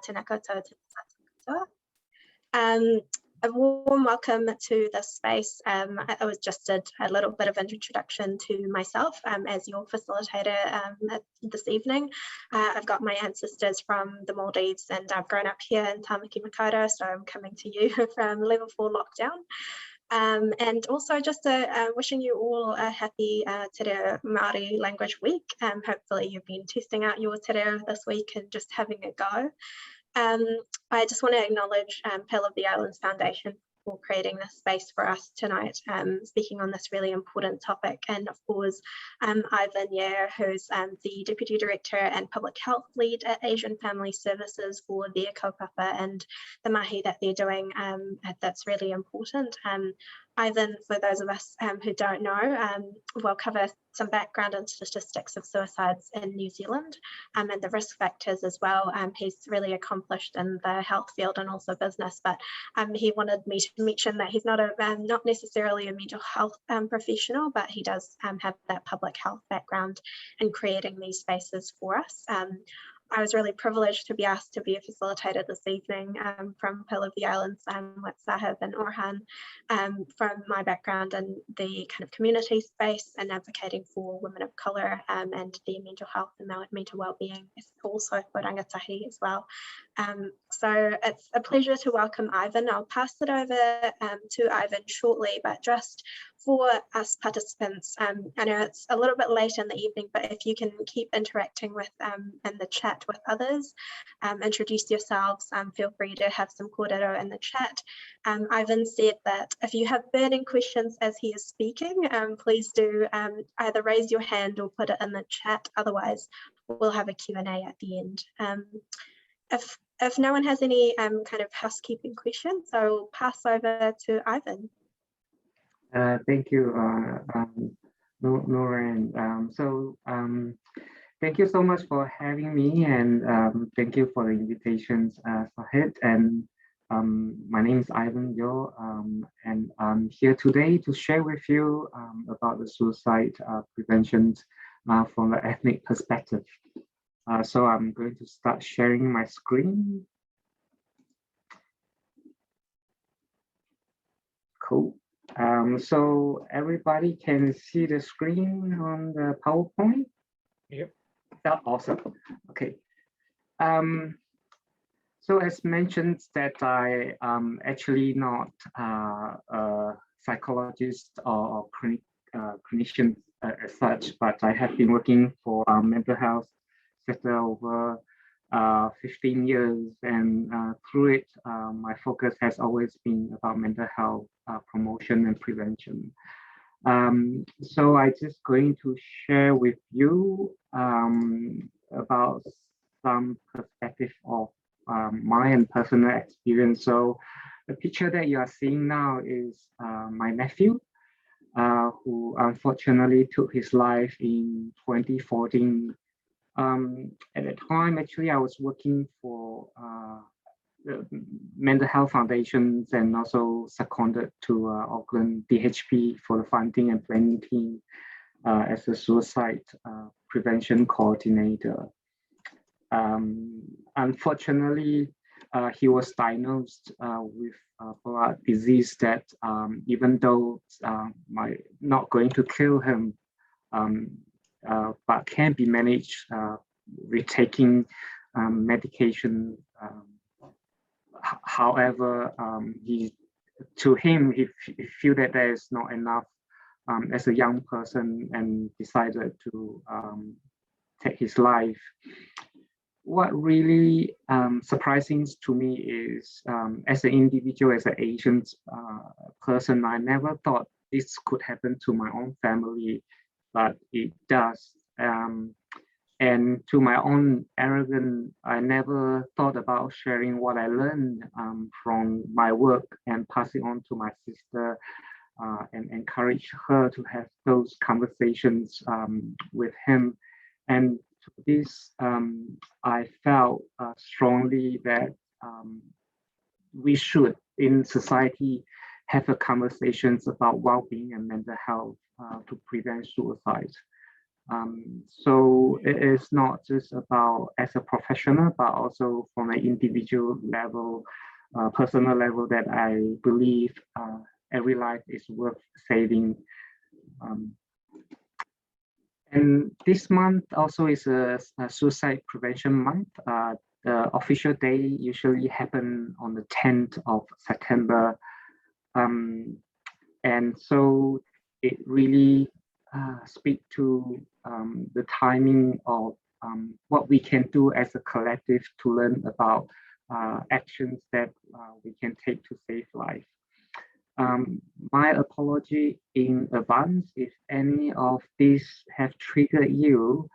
tēnā koutou, tēnā koutou. A warm welcome to this space. I was just did a little bit of introduction to myself as your facilitator this evening. I've got my ancestors from the Maldives and I've grown up here in Tamaki Makaurau, so I'm coming to you from level 4 lockdown. And also just wishing you all a happy Te Reo Māori Language Week. Hopefully you've been testing out your Te Reo this week and just having a go. I just want to acknowledge Pearl of the Islands Foundation for creating this space for us tonight, speaking on this really important topic, and of course Ivan Yeo, who's the Deputy Director and Public Health Lead at Asian Family Services, for their kaupapa and the mahi that they're doing. That's really important. Ivan, for those of us who don't know, will cover some background and statistics of suicides in New Zealand and the risk factors as well. He's really accomplished in the health field and also business, but he wanted me to mention that he's not necessarily a mental health professional, but he does have that public health background in creating these spaces for us. I was really privileged to be asked to be a facilitator this evening from Pearl of the Islands with Sahib and Orhan, from my background in the kind of community space and advocating for women of colour and their mental health and mental wellbeing, also for rangatahi as well. So it's a pleasure to welcome Ivan. I'll pass it over to Ivan shortly, but just for us participants, I know it's a little bit late in the evening, but if you can keep interacting with in the chat with others, introduce yourselves, feel free to have some kōrero in the chat. Ivan said that if you have burning questions as he is speaking, please do either raise your hand or put it in the chat. Otherwise, we'll have a Q&A at the end. If no one has any kind of housekeeping questions, I'll pass over to Ivan. Thank you, Nurain. Thank you so much for having me, and thank you for the invitations, Sahid. And my name is Ivan Yeo, and I'm here today to share with you about the suicide prevention from the ethnic perspective. So I'm going to start sharing my screen. Cool. So everybody can see the screen on the PowerPoint? Yep. That's awesome. Okay. So as mentioned, that I am actually not a psychologist or clinician as such, but I have been working for mental health sector over 15 years, and through it, my focus has always been about mental health promotion and prevention. So I'm just going to share with you about some perspective of my own personal experience. So the picture that you are seeing now is my nephew, who unfortunately took his life in 2014. At the time, actually, I was working for the mental health foundations and also seconded to Auckland DHP for the funding and planning team as a suicide prevention coordinator. Unfortunately, he was diagnosed with blood disease that even though not going to kill him, but can be managed with taking medication. However, he feel that there is not enough as a young person and decided to take his life. What really surprising to me is, as an individual, as an Asian person, I never thought this could happen to my own family, but it does. And to my own arrogance, I never thought about sharing what I learned from my work and passing on to my sister and encourage her to have those conversations with him. And to this, I felt strongly that we should, in society, have conversations about well-being and mental health to prevent suicide. So it is not just about as a professional, but also from an individual level, personal level, that I believe every life is worth saving. And this month also is a suicide prevention month. The official day usually happen on the 10th of September. And so it really speaks to the timing of what we can do as a collective to learn about actions that we can take to save life. My apology in advance if any of these have triggered you.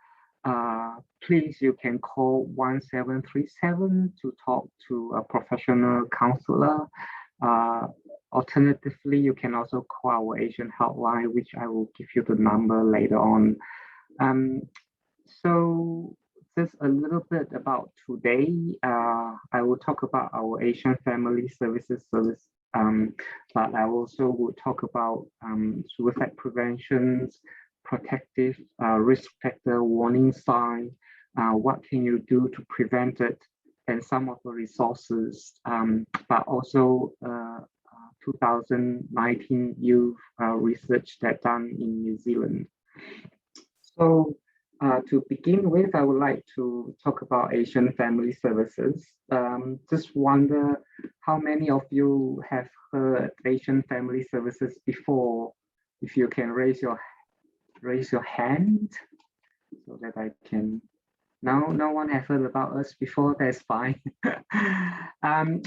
Please, you can call 1737 to talk to a professional counselor. Alternatively, you can also call our Asian helpline, which I will give you the number later on. So just a little bit about today. I will talk about our Asian Family Services service, but I also will talk about suicide preventions, protective risk factor, warning sign, what can you do to prevent it, and some of the resources, but also 2019 youth research that done in New Zealand. So to begin with, I would like to talk about Asian Family Services. Just wonder how many of you have heard Asian Family Services before. If you can raise your hand so that I can. No one has heard about us before. That's fine.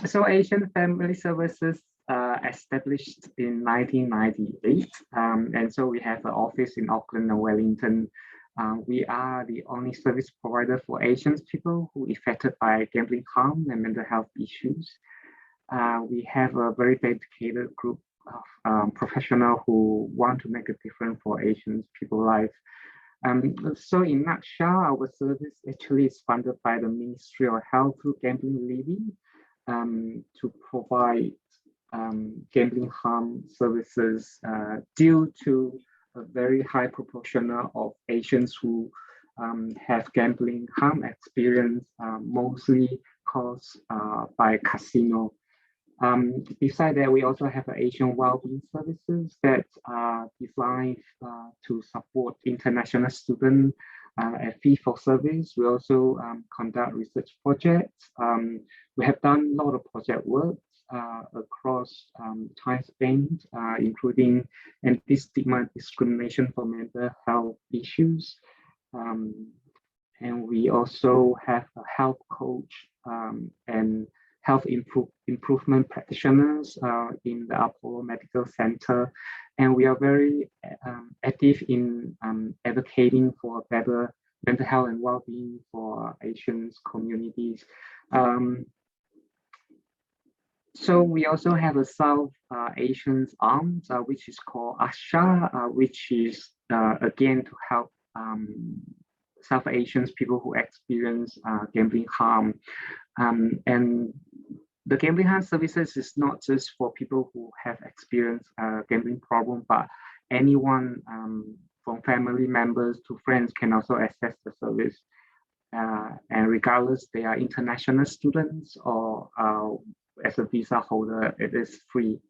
So Asian Family Services established in 1998, and so we have an office in Auckland and Wellington. We are the only service provider for Asian people who are affected by gambling harm and mental health issues. We have a very dedicated group of professionals who want to make a difference for Asian people's life. So in a nutshell, our service actually is funded by the Ministry of Health through gambling levy to provide gambling harm services due to a very high proportion of Asians who have gambling harm experience, mostly caused by casino. Besides that, we also have Asian Wellbeing Services that are designed to support international students at fee for service. We also conduct research projects. We have done a lot of project work across time spent, including anti-stigma discrimination for mental health issues. And we also have a health coach and health improvement practitioners in the Apollo Medical Center. And we are very active in advocating for better mental health and well-being for Asian communities. So we also have a South Asian arm, which is called ASHA, which is again to help South Asian people who experience gambling harm. And the gambling harm services is not just for people who have experienced gambling problem, but anyone from family members to friends can also access the service. And regardless, they are international students or as a visa holder, it is free.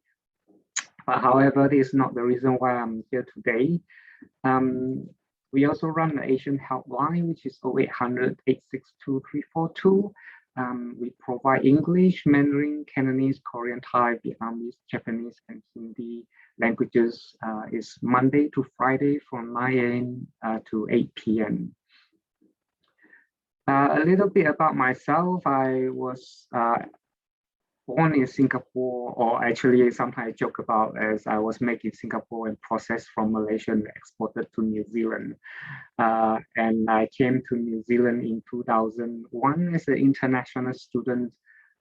But however, this is not the reason why I'm here today. We also run the Asian Helpline, which is 0800 862 342. We provide English, Mandarin, Cantonese, Korean, Thai, Vietnamese, Japanese, and Hindi languages. Is Monday to Friday from 9 a.m. to 8 p.m. A little bit about myself. I was born in Singapore, or actually sometimes I joke about as I was made in Singapore and processed from Malaysia and exported to New Zealand. And I came to New Zealand in 2001 as an international student.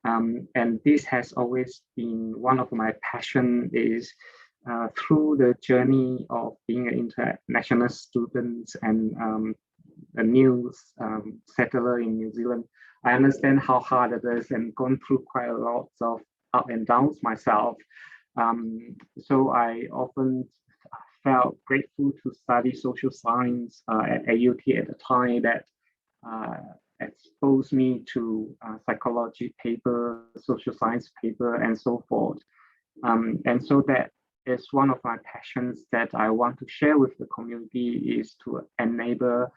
And this has always been one of my passion is through the journey of being an international student and a new settler in New Zealand. I understand how hard it is and gone through quite a lot of up and downs myself. So I often felt grateful to study social science at UT at the time that exposed me to psychology paper, social science paper, and so forth. And so that is one of my passions that I want to share with the community, is to enable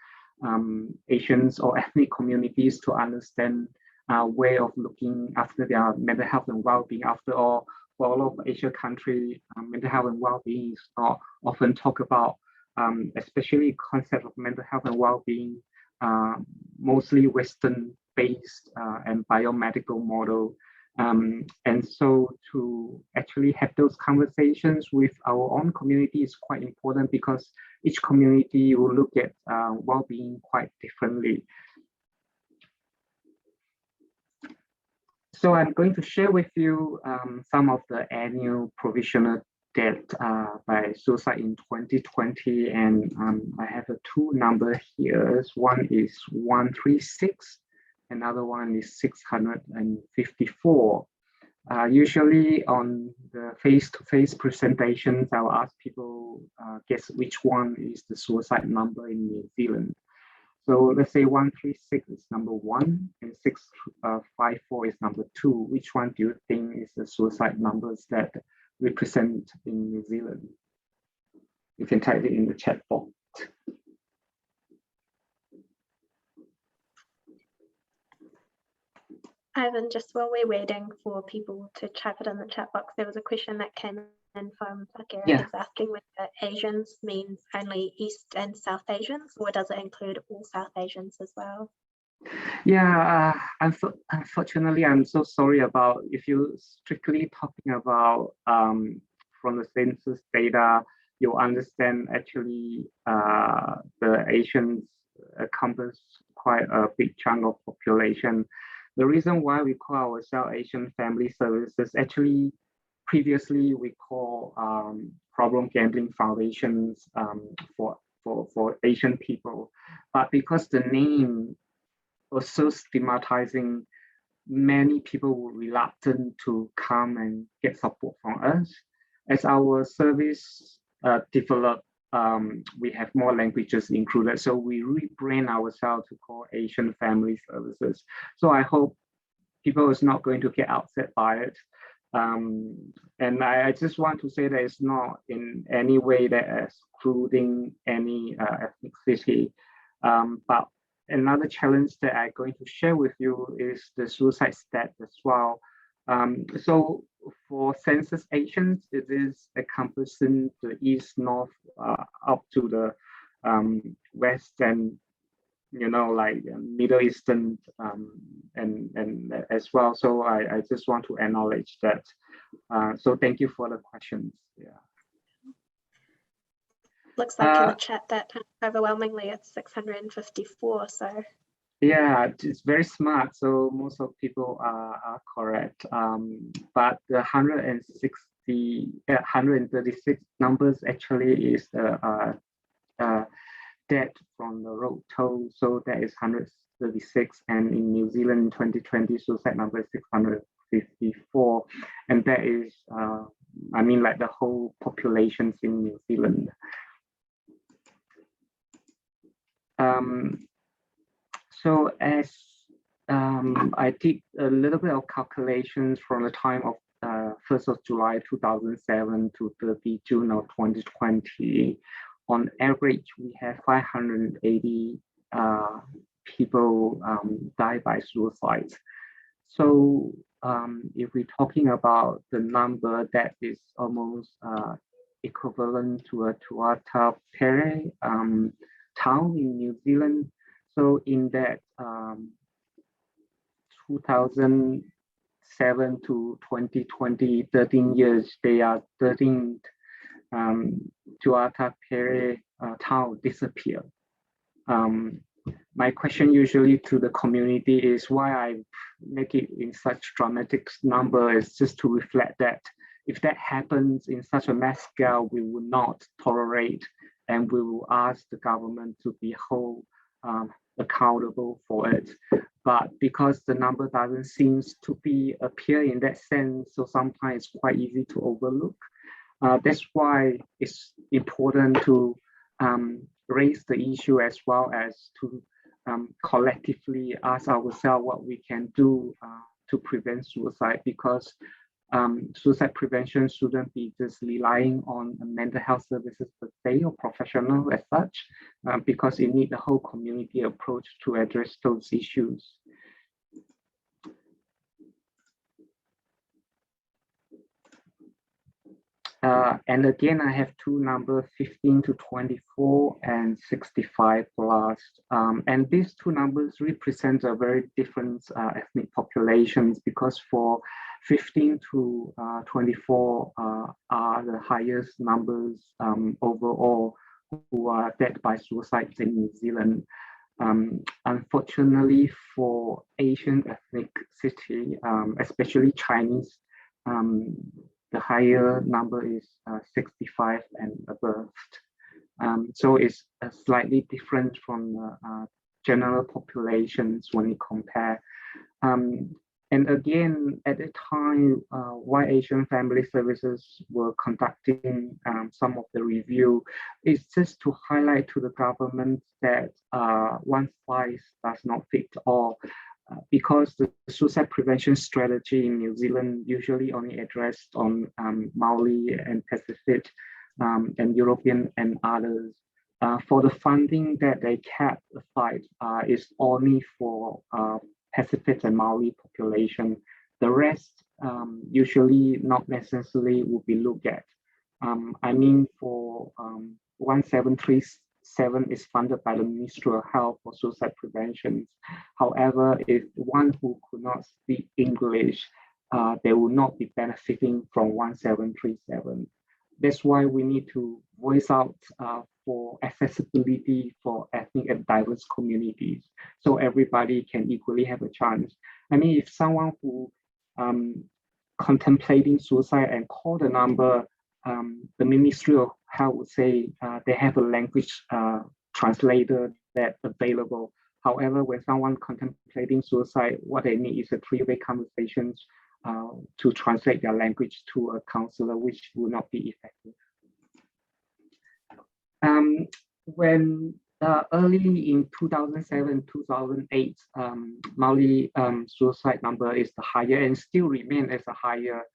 Asians or ethnic communities to understand a way of looking after their mental health and well-being. After all, for all of Asia countries, mental health and well-being is not often talked about, especially concept of mental health and well-being, mostly Western-based and biomedical model. And so to actually have those conversations with our own community is quite important, because each community will look at well-being quite differently. So I'm going to share with you some of the annual provisional death by suicide in 2020, and I have two numbers here. One is 136. Another one is 654. Usually on the face-to-face presentations, I'll ask people guess which one is the suicide number in New Zealand. So let's say 136 is number 1 and 654 is number 2. Which one do you think is the suicide numbers that represent in New Zealand? You can type it in the chat box. Ivan, just while we're waiting for people to type it in the chat box, there was a question that came in from Bulgaria, asking whether Asians means only East and South Asians, or does it include all South Asians as well? Yeah, unfortunately, I'm so sorry about, if you're strictly talking about from the census data, you'll understand actually the Asians encompass quite a big chunk of population. The reason why we call ourselves Asian Family Services, actually previously we call problem gambling foundations for Asian people, but because the name was so stigmatizing, many people were reluctant to come and get support from us. As our service developed, we have more languages included, so we rebrand ourselves to call Asian Family Services. So I hope people is not going to get upset by it. And I just want to say that it's not in any way that excluding any ethnicity. But another challenge that I'm going to share with you is the suicide stat as well. So for census Asians, it is encompassing the east, north, up to the west, and like Middle Eastern and as well. So I just want to acknowledge that. So thank you for the questions. Yeah. Looks like in the chat that overwhelmingly it's 654. So. Yeah, it's very smart. So most of people are correct. But the 136 numbers actually is the death from the road toll. So that is 136, and in New Zealand in 2020, suicide number is 654, and that is, I mean, like the whole populations in New Zealand. So as I did a little bit of calculations from the time of 1st of July 2007 to 30 June of 2020, on average, we have 580 people die by suicide. So if we're talking about the number, that is almost equivalent to a Tuatha Pere town in New Zealand. So in that 2007 to 2020, 13 years, they are 13 Tuatha Pere town disappear. My question usually to the community is why I make it in such dramatic number is just to reflect that if that happens in such a mass scale, we will not tolerate, and we will ask the government to be held accountable for it. But because the number doesn't seem to be appear in that sense, so sometimes it's quite easy to overlook. That's why it's important to raise the issue, as well as to collectively ask ourselves what we can do to prevent suicide, because suicide prevention shouldn't be just relying on mental health services per se or professional as such, because it needs a whole community approach to address those issues. And again, I have two numbers, 15 to 24 and 65 plus. And these two numbers represent a very different ethnic populations, because for 15 to 24 are the highest numbers overall who are dead by suicide in New Zealand. Unfortunately, for Asian ethnicity, especially Chinese, the higher number is 65 and above. So it's slightly different from general populations when you compare. And again, at the time, why Asian Family Services were conducting some of the review is just to highlight to the government that one size does not fit all. Because the suicide prevention strategy in New Zealand usually only addressed on Maori and Pacific and European and others. For the funding that they kept aside is only for Pacific and Maori population. The rest usually not necessarily will be looked at. I mean, for 1737 is funded by the Ministry of Health for suicide prevention. However, if one who could not speak English, they will not be benefiting from 1737. That's why we need to voice out for accessibility for ethnic and diverse communities, so everybody can equally have a chance. I mean, if someone who contemplating suicide and call the number, the Ministry of Health would say they have a language translator that's available. However, when someone contemplating suicide, what they need is a three-way conversation to translate their language to a counselor, which will not be effective. When early in 2007, 2008, Maori suicide number is the higher and still remain as a higher,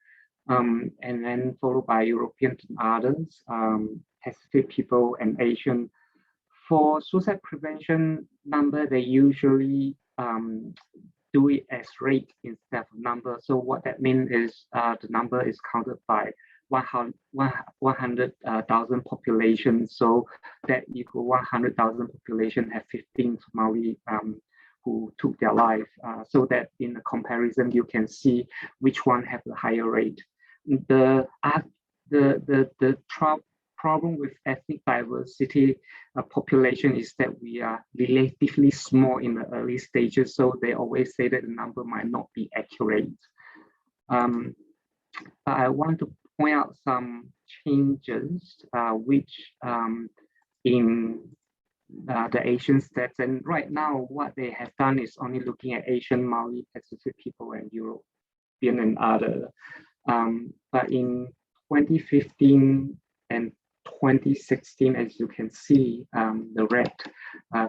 and then followed by European and others, Pacific people and Asian. For suicide prevention number, they usually do it as rate instead of number. So what that means is the number is counted by 100,000 population. So that equal 100,000 population have 15 Maori who took their life. So that in the comparison, you can see which one have the higher rate. The problem with ethnic diversity population is that we are relatively small in the early stages, so they always say that the number might not be accurate. I want to point out some changes which in the Asian stats, and right now what they have done is only looking at Asian, Maori, Pacific people and European and other. But in 2015 and 2016, as you can see, the red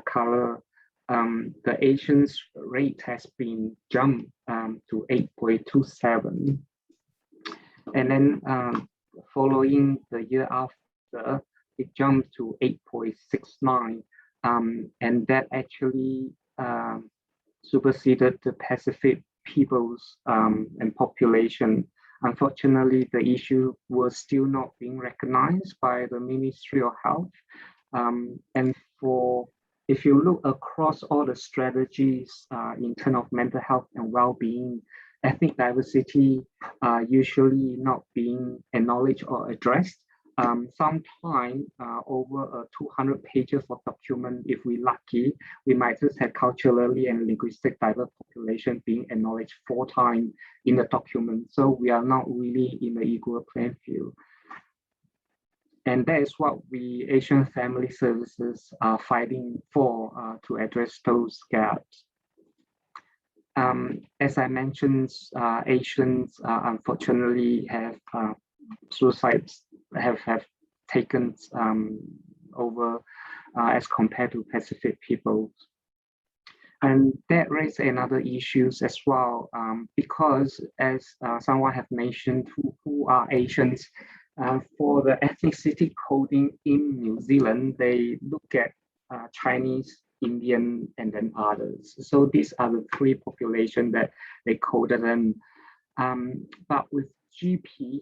color, the Asians rate has been jumped to 8.27. And then following the year after, it jumped to 8.69. And that actually superseded the Pacific peoples and population. Unfortunately, the issue was still not being recognized by the Ministry of Health. And if you look across all the strategies in terms of mental health and well-being, ethnic diversity usually not being acknowledged or addressed. Sometimes over 200 pages of document, if we're lucky, we might just have culturally and linguistic diverse population being acknowledged 4 times in the document. So we are not really in the equal playing field. And that is what we Asian Family Services are fighting for to address those gaps. As I mentioned, Asians unfortunately have suicide have taken over as compared to Pacific people. And that raises another issues as well, because as someone have mentioned, who are Asians, for the ethnicity coding in New Zealand, they look at Chinese, Indian, and then others. So these are the three populations that they coded them. But with GP,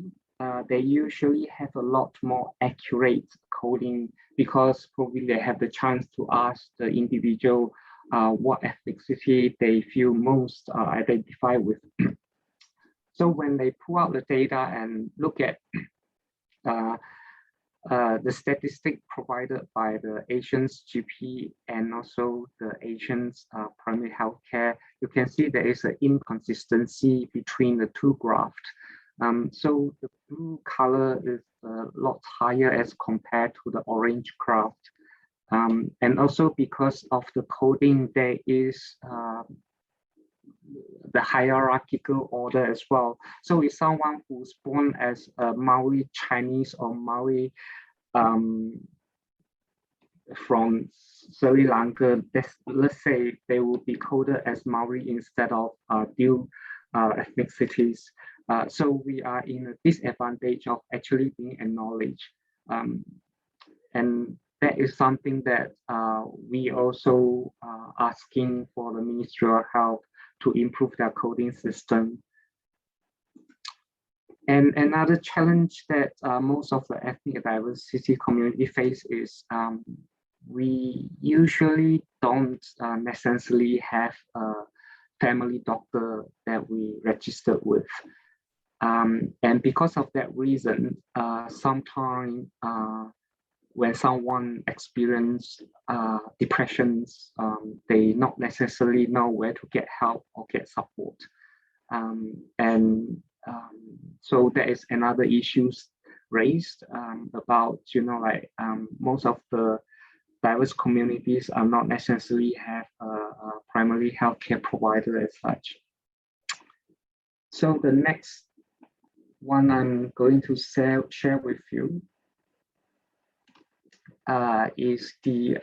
they usually have a lot more accurate coding because probably they have the chance to ask the individual what ethnicity they feel most identified with. So when they pull out the data and look at the statistic provided by the Asians GP and also the Asians primary healthcare, you can see there is an inconsistency between the two graphs. So the blue color is a lot higher as compared to the orange graph. And also because of the coding, there is the hierarchical order as well. So if someone who's born as a Maori Chinese or Maori from Sri Lanka, let's say they will be coded as Maori instead of dual ethnicities. So we are in a disadvantage of actually being acknowledged. And that is something that we also asking for the Ministry of Health to improve their coding system. And another challenge that most of the ethnic diversity community face is we usually don't necessarily have a family doctor that we registered with. And because of that reason, sometimes when someone experiences depressions, they not necessarily know where to get help or get support. So there is another issues raised about, most of the diverse communities are not necessarily have a primary healthcare provider as such. So the next one I'm going to share with you is the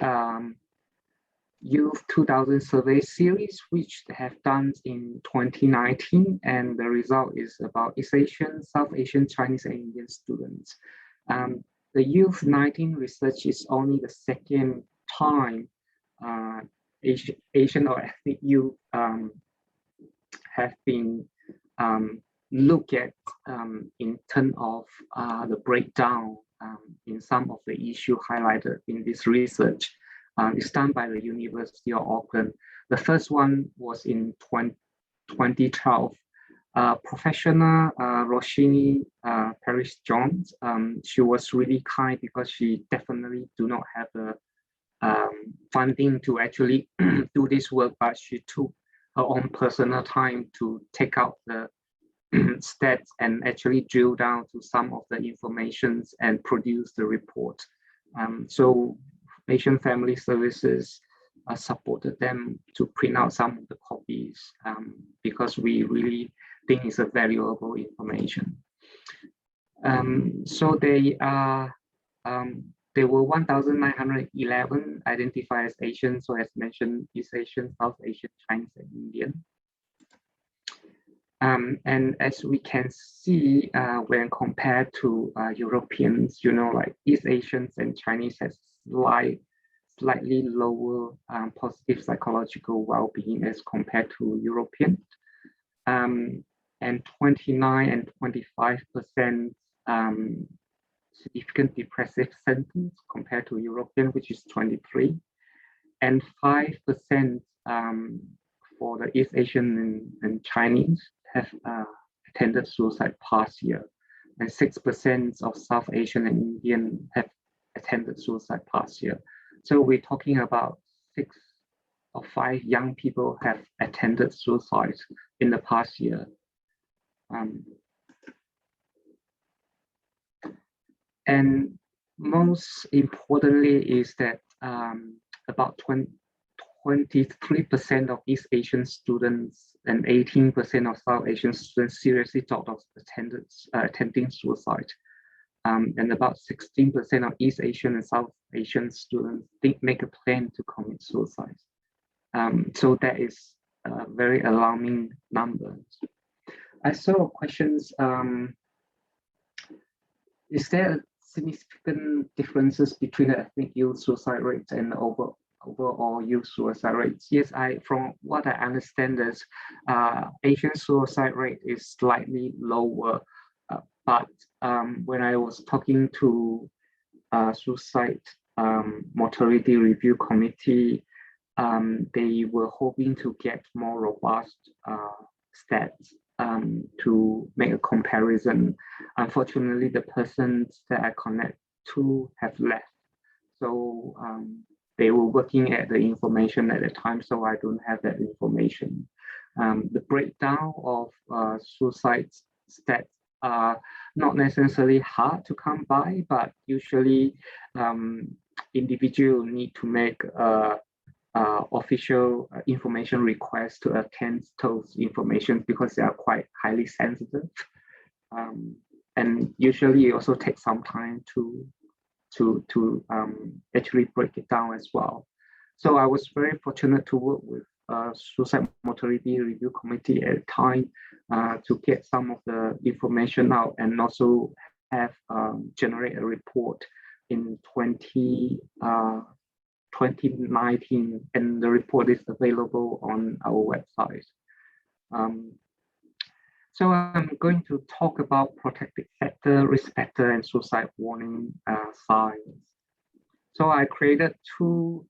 Youth 2000 Survey Series, which they have done in 2019, and the result is about East Asian, South Asian, Chinese, and Indian students. The Youth 19 research is only the second time Asian or ethnic youth have been looked at in terms of the breakdown in some of the issues highlighted in this research. It's done by the University of Auckland. The first one was in 2012. Professional Roshini Paris Jones, she was really kind because she definitely do not have the funding to actually do this work, but she took her own personal time to take out the stats and actually drill down to some of the informations and produce the report. So Asian Family Services supported them to print out some of the copies because we really think it's a valuable information. So they were 1,911 identified as Asian, so as mentioned, East Asian, South Asian, Chinese, and Indian. And as we can see, when compared to Europeans, like East Asians and Chinese has slightly lower positive psychological well-being as compared to Europeans. And 29 and 25% significant depressive symptoms compared to European, which is 23, and 5% for the East Asian and Chinese have attended suicide past year, and 6% of South Asian and Indian have attended suicide past year. So we're talking about 6 or 5 young people have attended suicide in the past year. And most importantly is that about 23% of East Asian students and 18% of South Asian students seriously thought of attending suicide. and about 16% of East Asian and South Asian students make a plan to commit suicide. So that is a very alarming number. I saw questions, is there significant differences between the ethnic youth suicide rates and the overall youth suicide rates? Yes, from what I understand is Asian suicide rate is slightly lower, but when I was talking to suicide mortality review committee, they were hoping to get more robust stats to make a comparison. Unfortunately, the persons that I connect to have left. So they were working at the information at the time, so I don't have that information. The breakdown of suicide stats are not necessarily hard to come by, but usually individuals need to make official information requests to attend those information because they are quite highly sensitive. And usually it also takes some time to actually break it down as well. So I was very fortunate to work with Suicide Mortality Review Committee at the time to get some of the information out and also have generate a report in 2019, and the report is available on our website. So I'm going to talk about protective factor, risk factor, and suicide warning signs. So I created two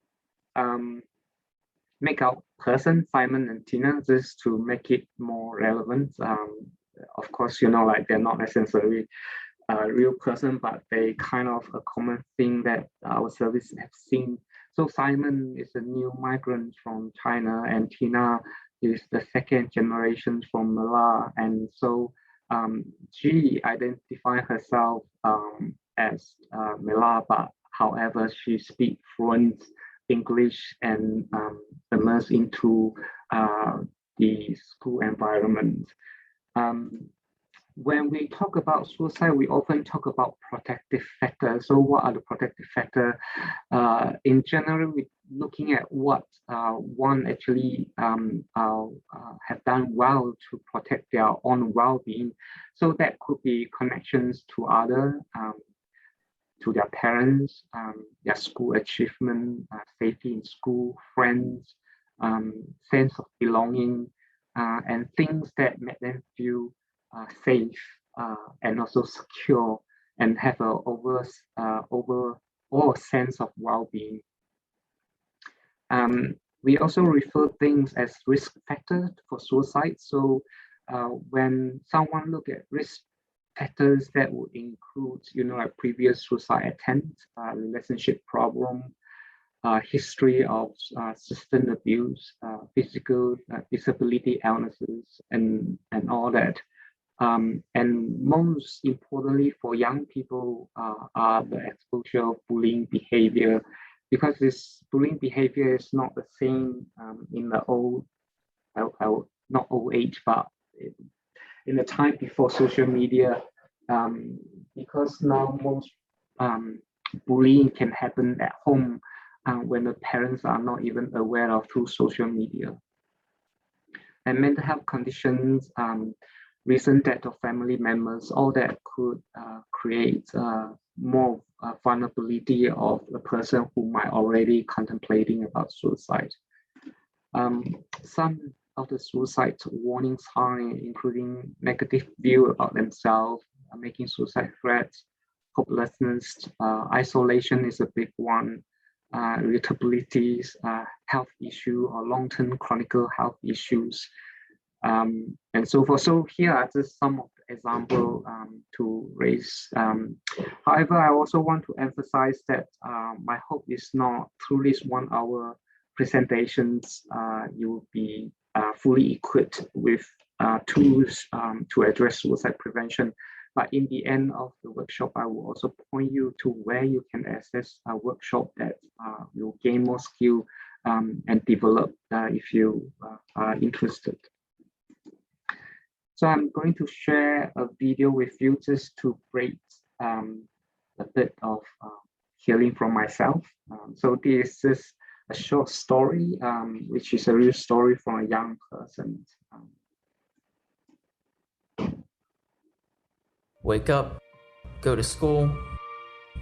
make-out person, Simon and Tina, just to make it more relevant. Of course, you know, like they're not necessarily a real person, but they kind of a common thing that our service have seen. So Simon is a new migrant from China, and Tina is the second generation from Malaya. And so she identified herself as Malaya, but however, she speaks fluent English and immersed into the school environment. When we talk about suicide, we often talk about protective factors. So what are the protective factors? In general, we're looking at what one actually have done well to protect their own well-being. So that could be connections to other, to their parents, their school achievement, safety in school, friends, sense of belonging, and things that make them feel safe and also secure and have a overall sense of well-being. We also refer things as risk factors for suicide. So when someone look at risk factors, that would include, you know, like previous suicide attempt, relationship problem, history of substance abuse, physical disability illnesses, and all that. And most importantly for young people are the exposure of bullying behavior, because this bullying behavior is not the same in the not old age, but in the time before social media, because now most bullying can happen at home when the parents are not even aware of through social media. And mental health conditions, recent death of family members, all that could create more vulnerability of a person who might already contemplating about suicide. Some of the suicide warning signs, including negative view about themselves, making suicide threats, hopelessness, isolation is a big one, irritabilities, health issue or long-term chronic health issues, and so forth. So here are just some of the examples to raise. However, I also want to emphasize that my hope is not through this 1 hour presentations, you will be fully equipped with tools to address suicide prevention. But in the end of the workshop, I will also point you to where you can access a workshop that will gain more skill and develop if you are interested. So I'm going to share a video with you just to break a bit of healing from myself. So this is a short story, which is a real story from a young person. Wake up, go to school,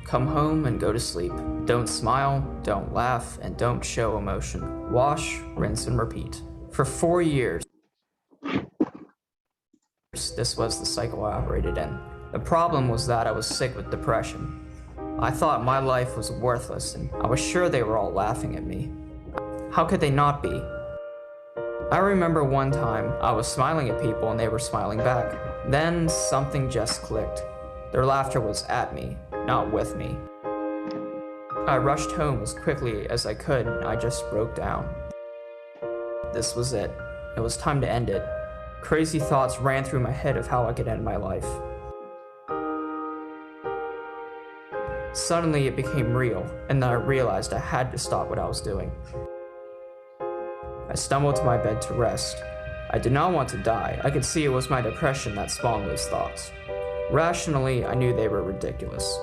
come home and go to sleep. Don't smile, don't laugh, and don't show emotion. Wash, rinse, and repeat. For 4 years, this was the cycle I operated in. The problem was that I was sick with depression. I thought my life was worthless, and I was sure they were all laughing at me. How could they not be? I remember one time I was smiling at people and they were smiling back. Then something just clicked. Their laughter was at me, not with me. I rushed home as quickly as I could and I just broke down. This was it. It was time to end it. Crazy thoughts ran through my head of how I could end my life. Suddenly it became real, and then I realized I had to stop what I was doing. I stumbled to my bed to rest. I did not want to die. I could see it was my depression that spawned those thoughts. Rationally, I knew they were ridiculous.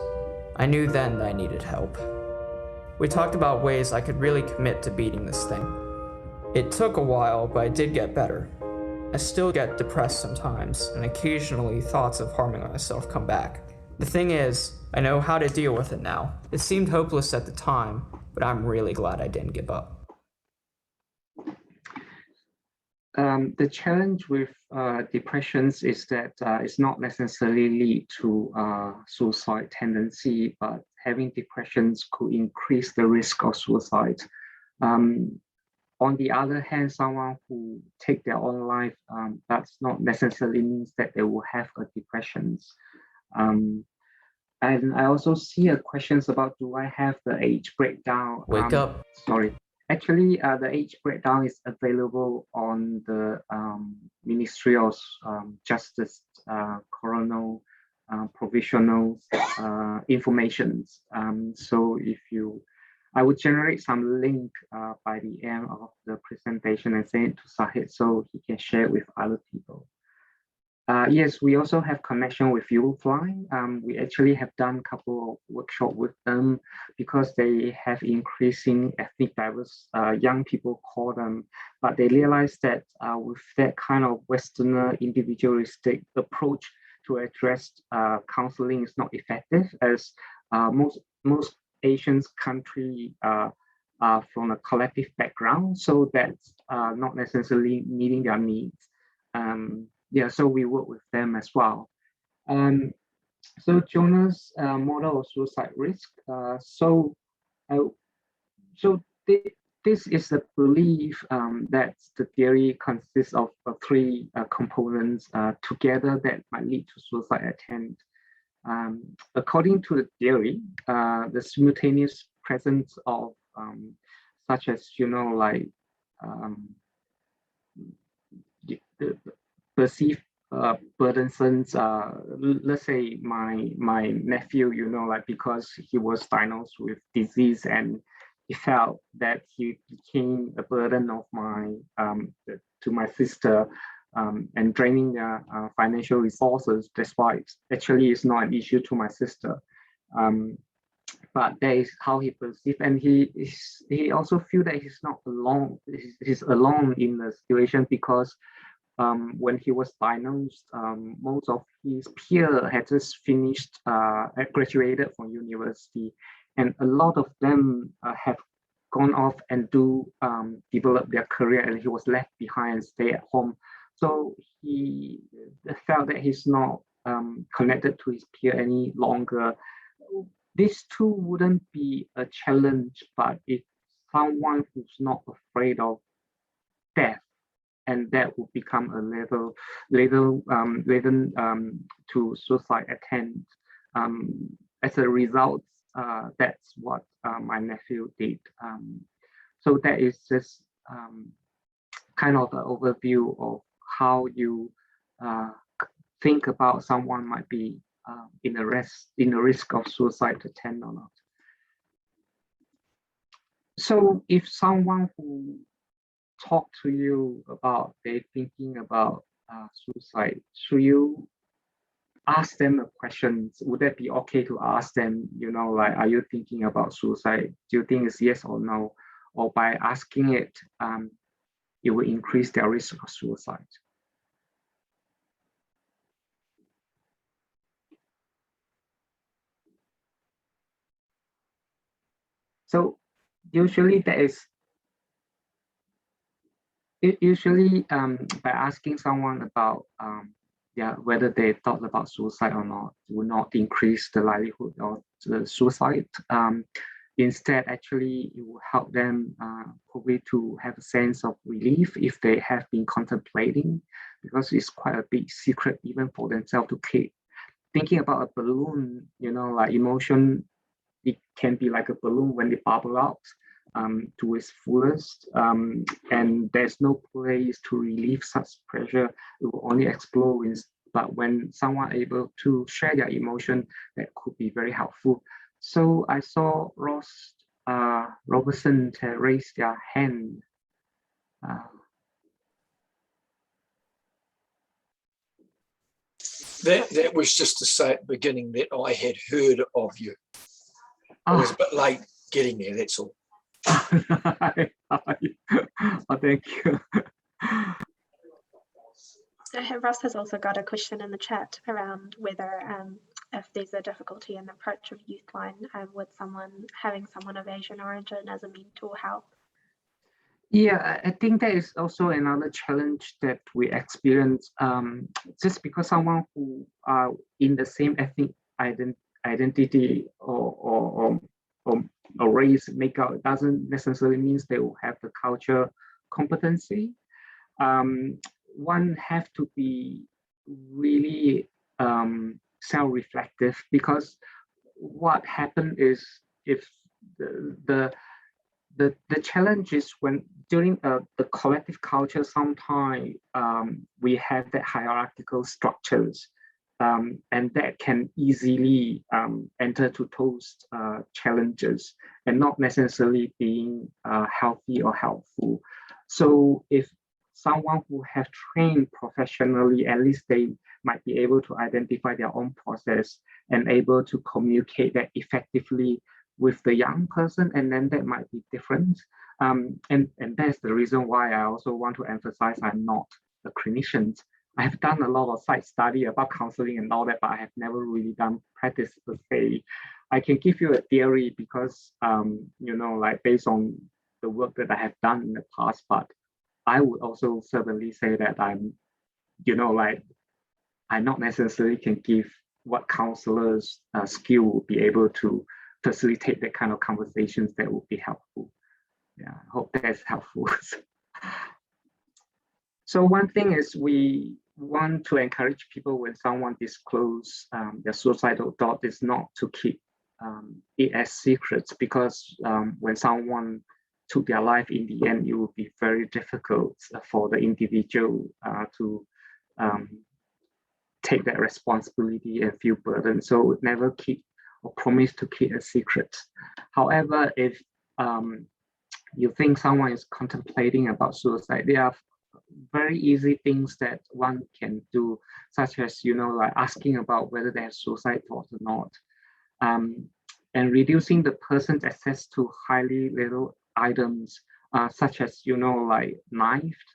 I knew then that I needed help. We talked about ways I could really commit to beating this thing. It took a while, but I did get better. I still get depressed sometimes, and occasionally thoughts of harming myself come back. The thing is, I know how to deal with it now. It seemed hopeless at the time, but I'm really glad I didn't give up. The challenge with depressions is that it's not necessarily lead to suicide tendency, but having depressions could increase the risk of suicide. On the other hand, someone who take their own life, that's not necessarily means that they will have a depressions. And I also see questions about, do I have the age breakdown? Wake up. Sorry. Actually, the age breakdown is available on the Ministry of Justice Coronal Provisional Information. So if you, I would generate some link by the end of the presentation and send it to Sahid so he can share it with other people. Yes, we also have connection with Helpline. We actually have done a couple of workshops with them because they have increasing ethnic diverse young people call them, but they realize that with that kind of Westerner individualistic approach to address counseling is not effective, as most Asian countries are from a collective background, so that's not necessarily meeting their needs. Yeah, so we work with them as well. So Jonah's model of suicide risk. This is a belief that the theory consists of three components together that might lead to suicide attempt. According to the theory, the simultaneous presence of such as, like the perceived burdensome, let's say my nephew, like because he was diagnosed with disease and he felt that he became a burden of to my sister and draining their financial resources, despite actually it's not an issue to my sister. But that is how he perceived, and he also feel that he's not alone. He's alone in the situation because when he was diagnosed, most of his peers had just finished, graduated from university, and a lot of them have gone off and develop their career, and he was left behind and stay at home. So he felt that he's not connected to his peer any longer. This too wouldn't be a challenge, but if someone who's not afraid of death, and that would become a level to suicide attempt. As a result, that's what my nephew did. So that is just kind of an overview of how you think about someone might be in a risk of suicide attempt or not. So if someone who talk to you about they thinking about suicide, should you ask them a question. Would that be okay to ask them, like, are you thinking about suicide? Do you think it's yes or no? Or by asking it, it will increase their risk of suicide. So usually by asking someone about whether they thought about suicide or not will not increase the likelihood of the suicide. Instead, actually, it will help them probably to have a sense of relief if they have been contemplating, because it's quite a big secret even for themselves to keep. Thinking about a balloon, like emotion, it can be like a balloon when it bubble out to its fullest, and there's no place to relieve such pressure. It will only explode. But when someone able to share their emotion, that could be very helpful. So I saw Ross Robertson raise their hand. That was just to say at the beginning that I had heard of you. I was a bit late getting there, that's all. Oh, thank you. Ross has also got a question in the chat around whether if there's a difficulty in the approach of Youthline with having someone of Asian origin as a mental help. Yeah, I think that is also another challenge that we experience. Just because someone who are in the same ethnic identity or race makeup doesn't necessarily means they will have the culture competency. One have to be really self-reflective, because what happened is, if the challenge is when during the collective culture, sometimes we have that hierarchical structures, and that can easily enter to those challenges and not necessarily being healthy or helpful. So if someone who have trained professionally, at least they might be able to identify their own process and able to communicate that effectively with the young person, and then that might be different. And that's the reason why I also want to emphasize I'm not a clinician. I have done a lot of side study about counseling and all that, but I have never really done practice per se. I can give you a theory because, like based on the work that I have done in the past, but I would also certainly say that I'm, I not necessarily can give what counselors' skill will be able to facilitate that kind of conversations that would be helpful. Yeah, I hope that's helpful. So one thing is, we want to encourage people when someone discloses their suicidal thought is not to keep it as secrets, because when someone took their life, in the end, it will be very difficult for the individual to take that responsibility and feel burdened. So never keep or promise to keep a secret. However, if you think someone is contemplating about suicide, there are very easy things that one can do, such as, like asking about whether they have suicide thoughts or not, and reducing the person's access to highly little items, such as, like knife,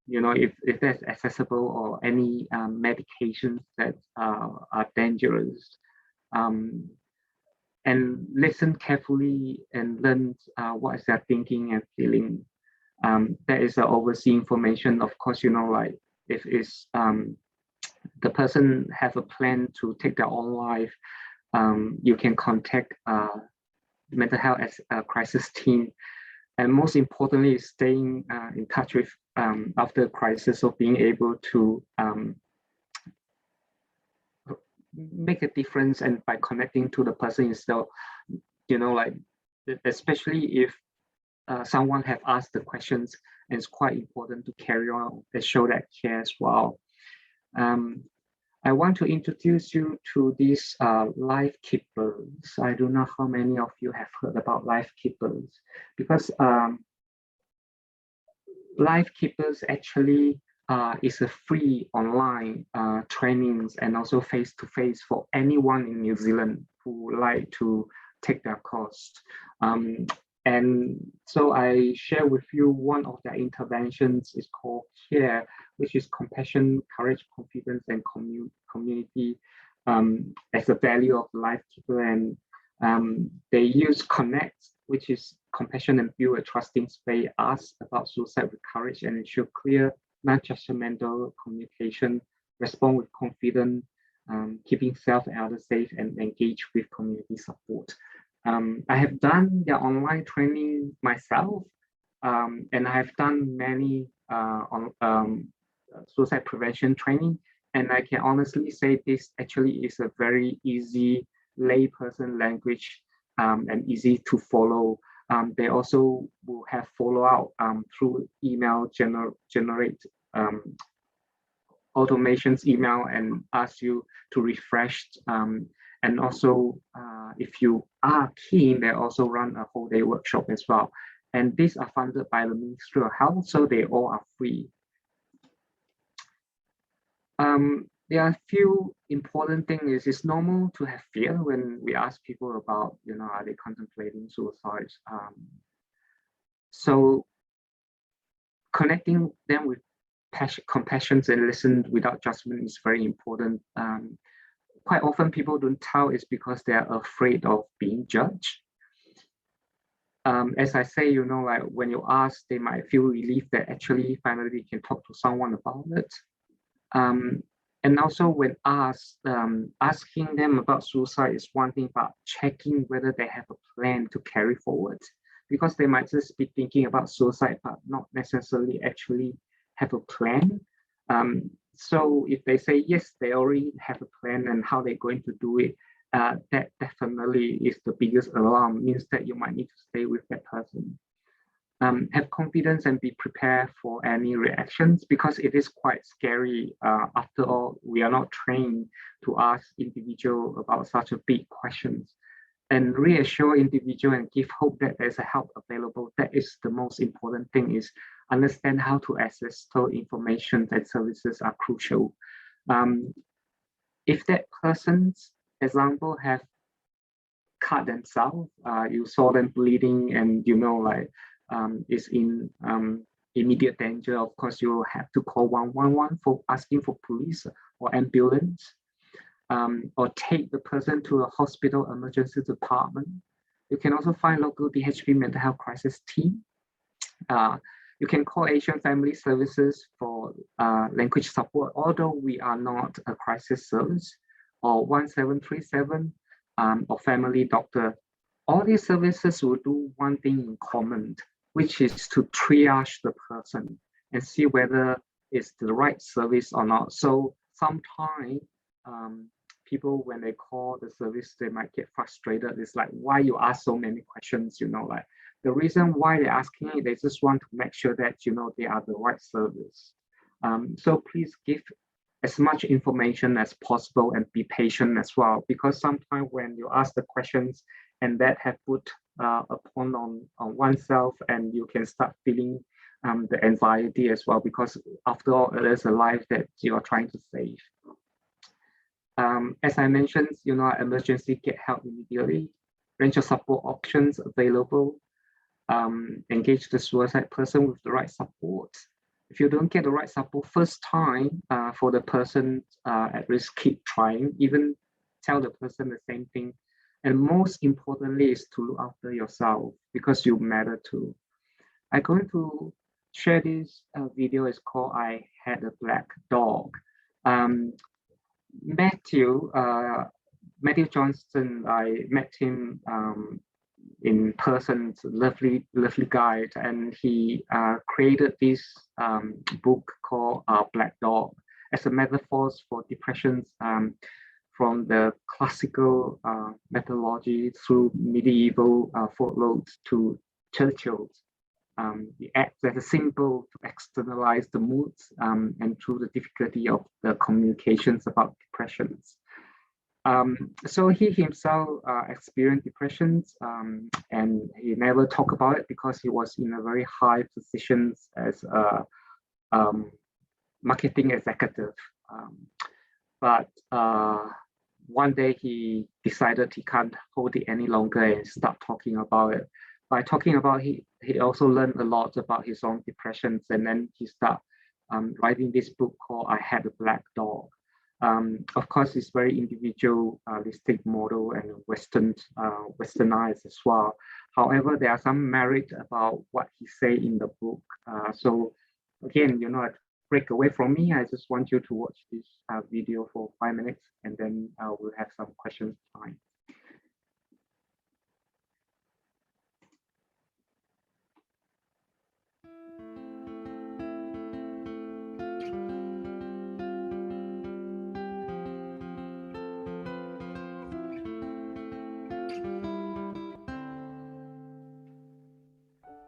if that's accessible, or any medications that are dangerous. And listen carefully and learn what is their thinking and feeling. That is oversee information. Of course, like if it's the person have a plan to take their own life, you can contact mental health as a crisis team. And most importantly, is staying in touch with after a crisis, of being able to make a difference, and by connecting to the person itself, like especially if someone have asked the questions, and it's quite important to carry on and show that care as well. I want to introduce you to these Lifekeepers. I don't know how many of you have heard about Lifekeepers, because Lifekeepers actually is a free online trainings and also face-to-face for anyone in New Zealand who would like to take their course. And so I share with you one of the interventions is called CARE, which is compassion, courage, confidence, and community as a value of Lifekeeper. And they use Connect, which is compassion and build a trusting space, ask about suicide with courage and ensure clear, non-judgmental communication, respond with confidence, keeping self and others safe, and engage with community support. I have done the online training myself, and I have done many suicide prevention training, and I can honestly say this actually is a very easy layperson language and easy to follow. They also will have follow-up through email generate automations email and ask you to refresh. And also, if you are keen, they also run a whole day workshop as well. And these are funded by the Ministry of Health, so they all are free. There are a few important things. It's normal to have fear when we ask people about, are they contemplating suicide? So connecting them with compassion and listen without judgment is very important. Quite often people don't tell is because they are afraid of being judged. As I say, like when you ask, they might feel relief that actually finally they can talk to someone about it. And also when asked, asking them about suicide is one thing, but checking whether they have a plan to carry forward, because they might just be thinking about suicide, but not necessarily actually have a plan. So if they say, yes, they already have a plan and how they're going to do it, that definitely is the biggest alarm, means that you might need to stay with that person. Have confidence and be prepared for any reactions, because it is quite scary. After all, we are not trained to ask individual about such a big questions. And reassure individual and give hope that there's a help available. That is the most important thing, is understand how to access those information and services are crucial. If that person's example have cut themselves, you saw them bleeding and is in immediate danger, of course you will have to call 111 for asking for police or ambulance. Or take the person to a hospital emergency department. You can also find local DHB mental health crisis team. You can call Asian Family Services for language support, although we are not a crisis service, or 1737 or family doctor. All these services will do one thing in common, which is to triage the person and see whether it's the right service or not. So sometimes people, when they call the service, they might get frustrated. It's like, why you ask so many questions, like the reason why they're asking it, they just want to make sure that, they are the right service. So please give as much information as possible and be patient as well, because sometimes when you ask the questions and that have put upon on oneself, and you can start feeling the anxiety as well, because after all, it is a life that you are trying to save. As I mentioned, emergency get help immediately, range of support options available, engage the suicide person with the right support. If you don't get the right support first time for the person at risk, keep trying, even tell the person the same thing. And most importantly is to look after yourself, because you matter too. I'm going to share this video. It's called I Had a Black Dog. Matthew Johnston, I met him in person. Lovely guy, and he created this book called Black Dog as a metaphor for depressions, from the classical methodology through medieval folklores to Churchill's. It acts as a symbol to externalize the moods and through the difficulty of the communications about depressions. So he himself experienced depressions, and he never talked about it because he was in a very high position as a marketing executive. But one day he decided he can't hold it any longer and start talking about it. By talking about it, he also learned a lot about his own depressions, and then he started writing this book called I Had a Black Dog. Of course, it's very individualistic model and westernized as well. However, there are some merit about what he say in the book. So again, break away from me. I just want you to watch this video for 5 minutes, and then we'll have some questions time.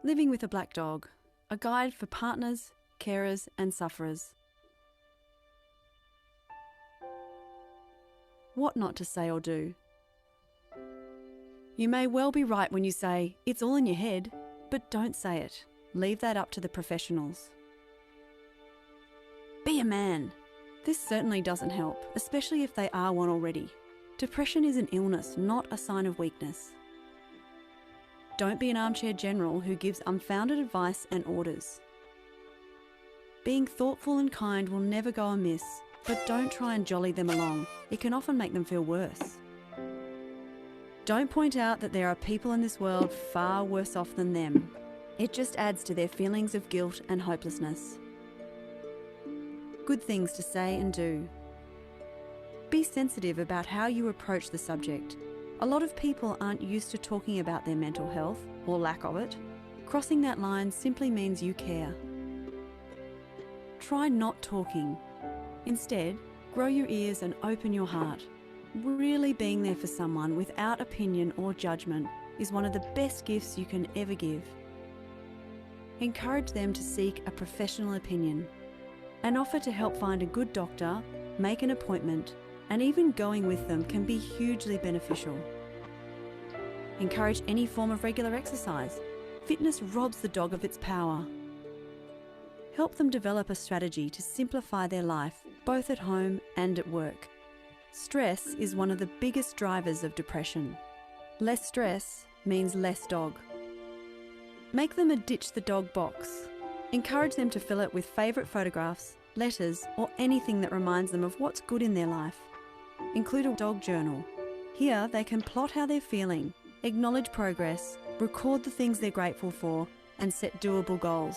Living with a Black Dog, a guide for partners, carers and sufferers. What not to say or do. You may well be right when you say, it's all in your head, but don't say it. Leave that up to the professionals. Be a man. This certainly doesn't help, especially if they are one already. Depression is an illness, not a sign of weakness. Don't be an armchair general who gives unfounded advice and orders. Being thoughtful and kind will never go amiss, but don't try and jolly them along. It can often make them feel worse. Don't point out that there are people in this world far worse off than them. It just adds to their feelings of guilt and hopelessness. Good things to say and do. Be sensitive about how you approach the subject. A lot of people aren't used to talking about their mental health, or lack of it. Crossing that line simply means you care. Try not talking. Instead, grow your ears and open your heart. Really being there for someone without opinion or judgment is one of the best gifts you can ever give. Encourage them to seek a professional opinion and offer to help find a good doctor, make an appointment, and even going with them can be hugely beneficial. Encourage any form of regular exercise. Fitness robs the dog of its power. Help them develop a strategy to simplify their life, both at home and at work. Stress is one of the biggest drivers of depression. Less stress means less dog. Make them a ditch the dog box. Encourage them to fill it with favourite photographs, letters, or anything that reminds them of what's good in their life. Include a dog journal. Here they can plot how they're feeling, acknowledge progress, record the things they're grateful for, and set doable goals.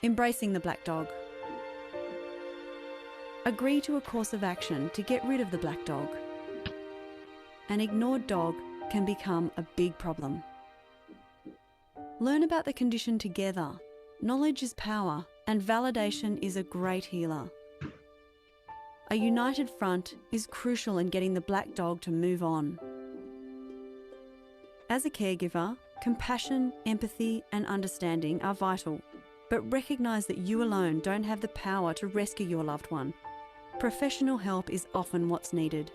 Embracing the black dog. Agree to a course of action to get rid of the black dog. An ignored dog can become a big problem. Learn about the condition together. Knowledge is power, and validation is a great healer. A united front is crucial in getting the black dog to move on. As a caregiver, compassion, empathy, and understanding are vital, but recognise that you alone don't have the power to rescue your loved one. Professional help is often what's needed.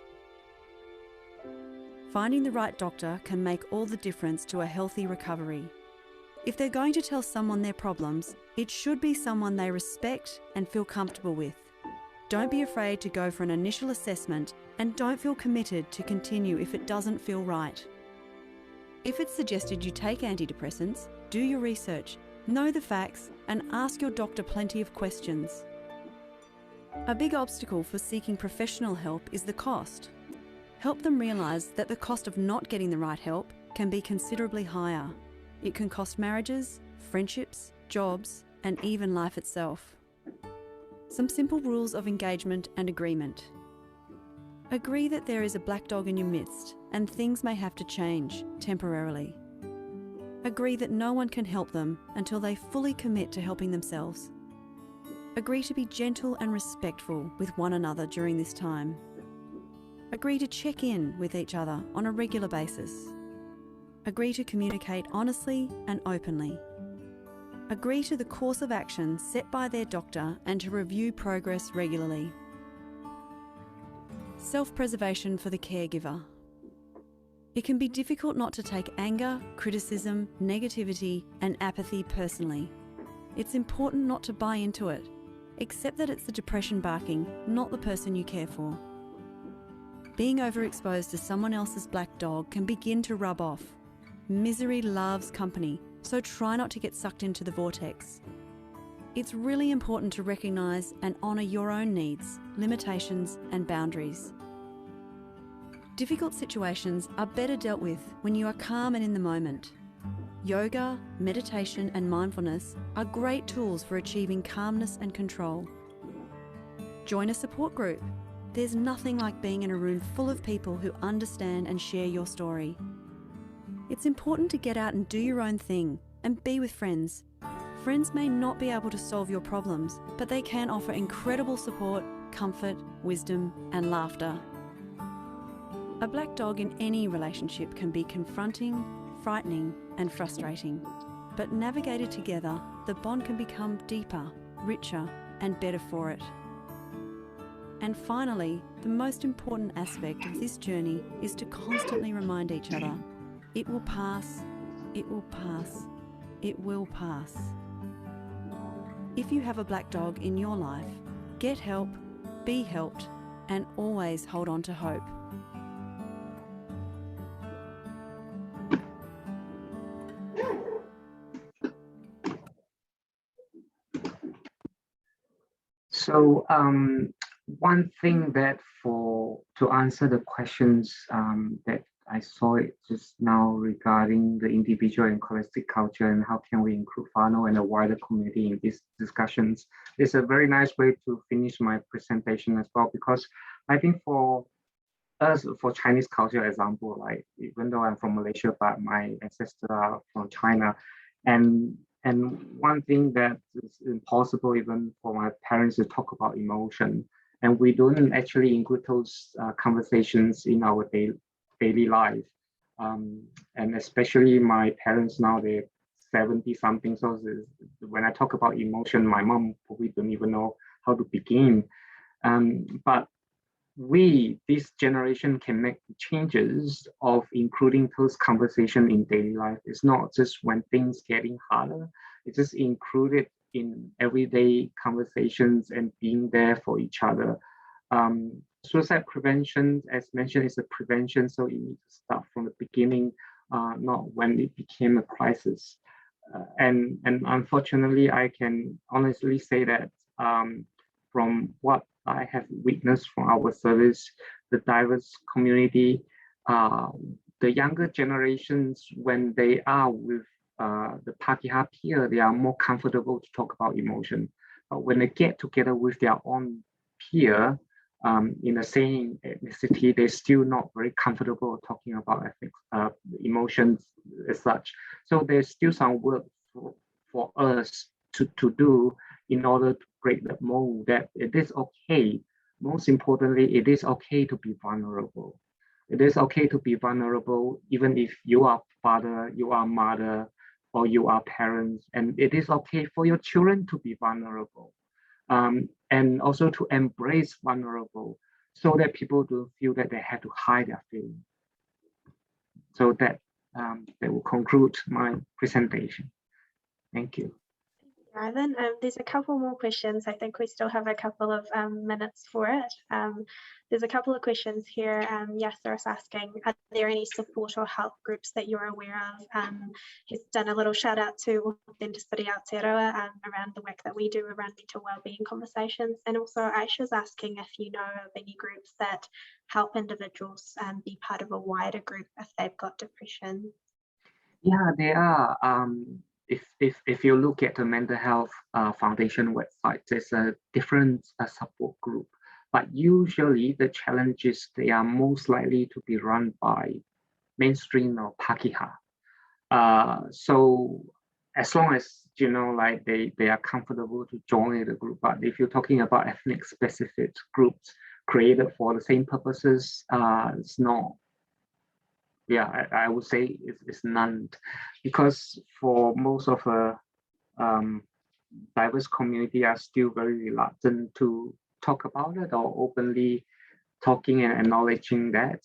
Finding the right doctor can make all the difference to a healthy recovery. If they're going to tell someone their problems, it should be someone they respect and feel comfortable with. Don't be afraid to go for an initial assessment, and don't feel committed to continue if it doesn't feel right. If it's suggested you take antidepressants, do your research, know the facts, and ask your doctor plenty of questions. A big obstacle for seeking professional help is the cost. Help them realise that the cost of not getting the right help can be considerably higher. It can cost marriages, friendships, jobs, and even life itself. Some simple rules of engagement and agreement. Agree that there is a black dog in your midst and things may have to change temporarily. Agree that no one can help them until they fully commit to helping themselves. Agree to be gentle and respectful with one another during this time. Agree to check in with each other on a regular basis. Agree to communicate honestly and openly. Agree to the course of action set by their doctor and to review progress regularly. Self-preservation for the caregiver. It can be difficult not to take anger, criticism, negativity, and apathy personally. It's important not to buy into it. Accept that it's the depression barking, not the person you care for. Being overexposed to someone else's black dog can begin to rub off. Misery loves company, so try not to get sucked into the vortex. It's really important to recognise and honour your own needs, limitations and boundaries. Difficult situations are better dealt with when you are calm and in the moment. Yoga, meditation and mindfulness are great tools for achieving calmness and control. Join a support group. There's nothing like being in a room full of people who understand and share your story. It's important to get out and do your own thing and be with friends. Friends may not be able to solve your problems, but they can offer incredible support, comfort, wisdom and laughter. A black dog in any relationship can be confronting, frightening and frustrating, but navigated together, the bond can become deeper, richer and better for it. And finally, the most important aspect of this journey is to constantly remind each other, it will pass, it will pass, it will pass. If you have a black dog in your life, get help, be helped, and always hold on to hope. So one thing that to answer the questions that I saw it just now regarding the individual and collective culture and how can we include whānau and the wider community in these discussions, is a very nice way to finish my presentation as well, because I think for us, for Chinese culture example, like even though I'm from Malaysia, but my ancestors are from China, and one thing that is impossible even for my parents to talk about emotion, and we don't actually include those conversations in our daily life, and especially my parents now, they're 70 something, so when I talk about emotion, my mom probably don't even know how to begin, but this generation can make changes of including those conversations in daily life. It's not just when things getting harder, it's just included in everyday conversations and being there for each other. Suicide prevention, as mentioned, is a prevention, so you need to start from the beginning, not when it became a crisis. And unfortunately, I can honestly say that from what I have witnessed from our service, the diverse community, the younger generations, when they are with the Pakeha peer, they are more comfortable to talk about emotion. But when they get together with their own peer in the same ethnicity, they're still not very comfortable talking about emotions as such. So there's still some work for us to do in order to break the mold that it is okay. Most importantly, it is okay to be vulnerable. It is okay to be vulnerable even if you are father, you are mother, or you are parents, and it is okay for your children to be vulnerable. And also to embrace vulnerable so that people don't feel that they have to hide their feelings. So that will conclude my presentation. Thank you. Ivan, there's a couple more questions. I think we still have a couple of minutes for it. There's a couple of questions here. Yasser is asking, are there any support or help groups that you're aware of? He's done a little shout out to Authenticity Aotearoa around the work that we do around mental wellbeing conversations. And also Aisha's asking if you know of any groups that help individuals be part of a wider group if they've got depression. Yeah, there are. If you look at the Mental Health Foundation website, there's a different support group, but usually the challenge is they are most likely to be run by mainstream or Pakeha. So as long as like they are comfortable to join the group, but if you're talking about ethnic specific groups created for the same purposes, it's not. Yeah, I would say it's none, because for most of the diverse community are still very reluctant to talk about it or openly talking and acknowledging that.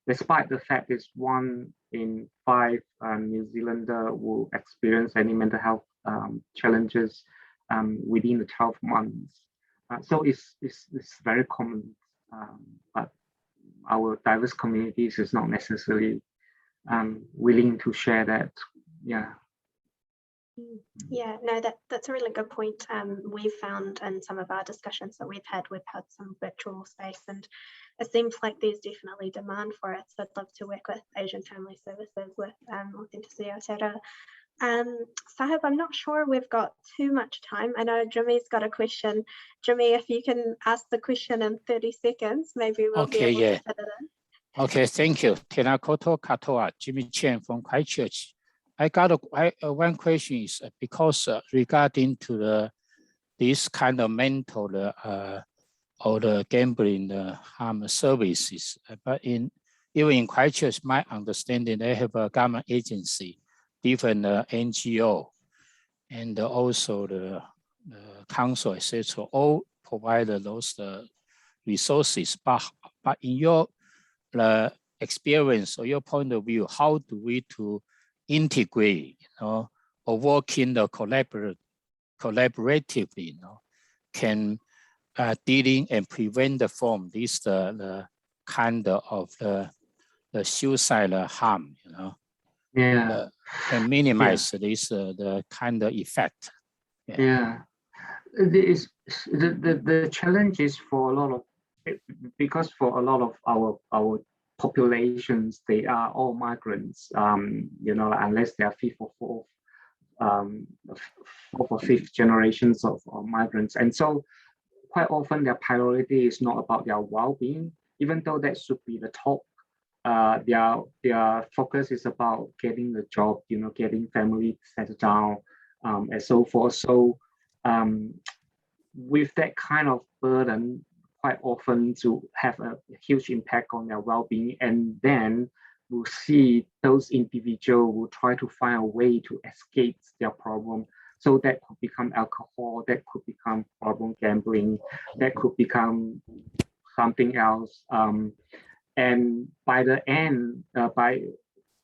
Despite the fact is 1 in 5 New Zealander will experience any mental health challenges within the 12 months. So it's very common, but our diverse communities is not necessarily willing to share that. Yeah. Yeah, no, that's a really good point. We've found in some of our discussions that we've had some virtual space, and it seems like there's definitely demand for it. So I'd love to work with Asian Family Services with Authenticity Aotearoa. Sahib, I'm not sure we've got too much time. I know Jimmy's got a question. Jimmy, if you can ask the question in 30 seconds, maybe we'll be able to fit it in. Okay, thank you. Tēnā koutou katoa, Jimmy Chen from Christchurch. I got one question is because regarding to this kind of mental or the gambling harm services, but even in Christchurch, my understanding they have a government agency, different NGO, and also the council, etc. All provide those resources. But in your experience or your point of view, how do we to integrate, or working the collaboratively, can dealing and prevent the kind of the suicide harm, and minimize this the kind of effect. The challenge is for a lot of, because for a lot of our populations, they are all migrants, unless they are fifth or fifth generations of migrants. And so quite often their priority is not about their well-being, even though that should be the top. Their focus is about getting the job, getting family settled down, and so forth. So with that kind of burden, quite often to have a huge impact on their well-being, and then we'll see those individuals will try to find a way to escape their problem. So that could become alcohol, that could become problem gambling, that could become something else. And by the end,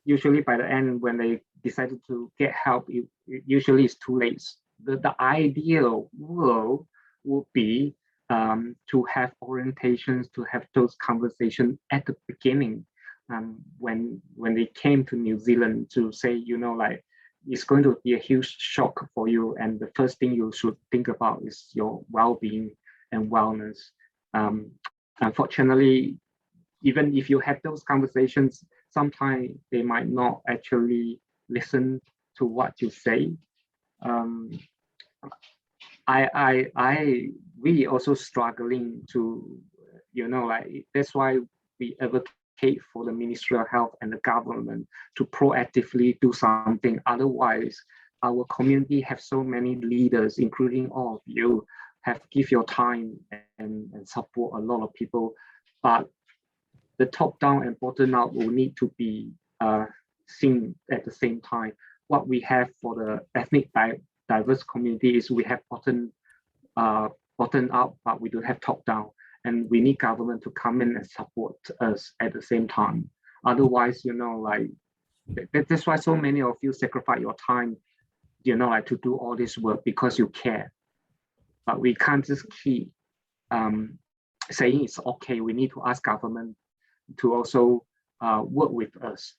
usually by the end, when they decided to get help, it usually it's too late. The ideal world would be to have orientations, to have those conversations at the beginning, when they came to New Zealand, to say, it's going to be a huge shock for you, and the first thing you should think about is your well-being and wellness. Unfortunately, even if you have those conversations, sometimes they might not actually listen to what you say. We also struggling to, that's why we advocate for the Ministry of Health and the government to proactively do something. Otherwise, our community have so many leaders, including all of you, have give your time and support a lot of people, but the top-down and bottom-up will need to be seen at the same time. What we have for the ethnic diverse community is we have bottom up, but we don't have top-down, and we need government to come in and support us at the same time. Otherwise, that's why so many of you sacrifice your time, to do all this work because you care. But we can't just keep saying it's okay. We need to ask government to also work with us,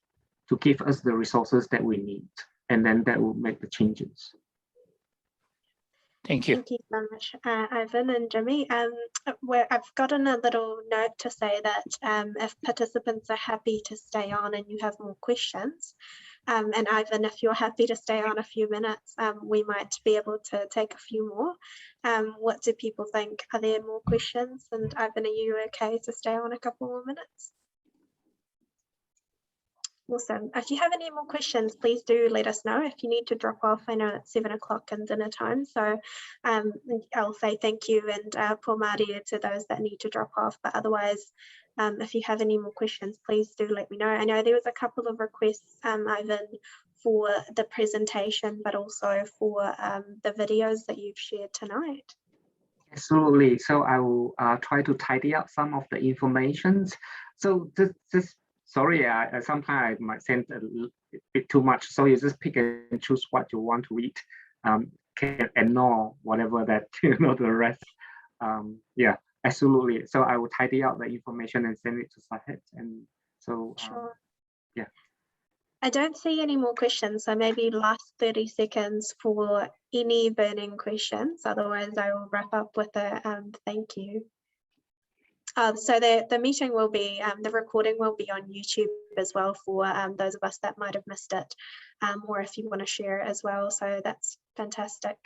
to give us the resources that we need, and then that will make the changes. Thank you. Thank you so much, Ivan and Jimmy. I've gotten a little note to say that if participants are happy to stay on and you have more questions, and Ivan, if you're happy to stay on a few minutes, we might be able to take a few more. What do people think? Are there more questions? And Ivan, are you okay to stay on a couple more minutes? Awesome. If you have any more questions, please do let us know. If you need to drop off, I know it's 7 o'clock and dinner time, so I'll say thank you and po māria to those that need to drop off. But otherwise, if you have any more questions, please do let me know. I know there was a couple of requests, Ivan, for the presentation, but also for the videos that you've shared tonight. Absolutely. So I will try to tidy up some of the information. So just sorry, sometimes I might send a bit too much, so you just pick and choose what you want to read. can ignore whatever that the rest. Yeah, absolutely. So I will tidy out the information and send it to Sahit. And so Sure. yeah. I don't see any more questions, so maybe last 30 seconds for any burning questions. Otherwise, I will wrap up with a thank you. So the meeting will be, the recording will be on YouTube as well for those of us that might have missed it, or if you want to share it as well. So that's fantastic.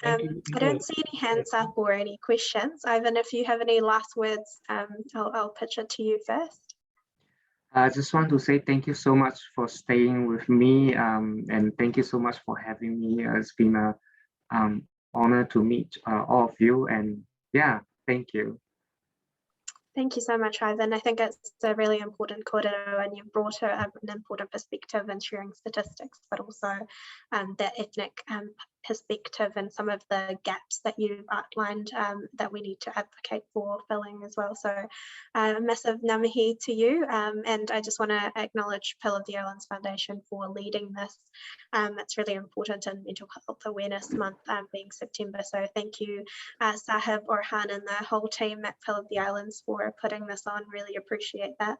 I don't see any hands up or any questions. Ivan, if you have any last words, I'll pitch it to you first. I just want to say thank you so much for staying with me, and thank you so much for having me. It's been a honor to meet all of you, and yeah, thank you. Thank you so much, Ivan. I think it's a really important kōrero, and you've brought an important perspective in sharing statistics, but also that ethnic perspective and some of the gaps that you've outlined that we need to advocate for filling as well. So a massive ngā to you, and I just want to acknowledge Pill of the Islands Foundation for leading this. It's really important in Mental Health Awareness Month being September. So thank you, Sahib, Orhan, and the whole team at Pill of the Islands for putting this on. Really appreciate that.